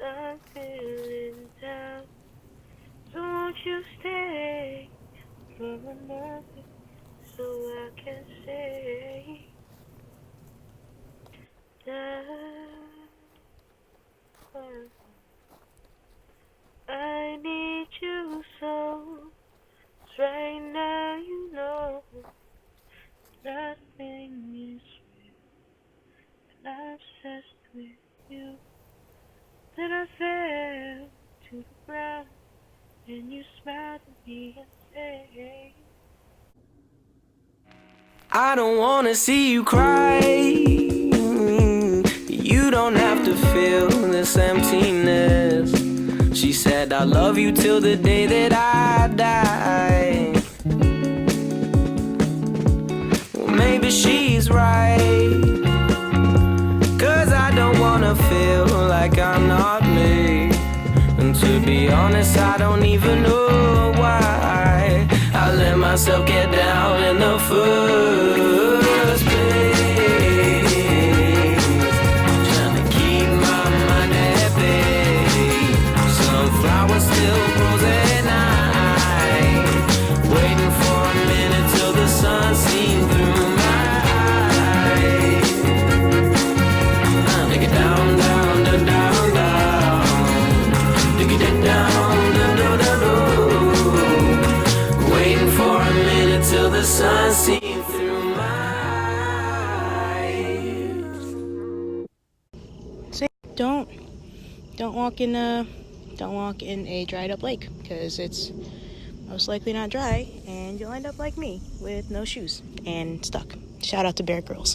I'm feeling down. Won't you stay for a moment so I can say that I need you so. Right now, you know nothing is real. I'm obsessed with you. Then I fell to the ground, and you smiled at me and said, I don't wanna see you cry. You don't have to feel this emptiness. She said, I love you till the day that I die. Well, maybe she's right, 'cause I don't wanna feel like I'm not me. And to be honest, I don't even know why I let myself get down in the first place. Trying to keep my mind at bay. Sunflower still grows at night, waiting for a minute till the sun sees through my eyes. Take it down, down, down, down, down. Take it down, down, down, down, down. Waiting for a minute till the sun seems through my eyes. Say, don't walk in a dried up lake, because it's most likely not dry, and you'll end up like me with no shoes and stuck. Shout out to Bear Grylls.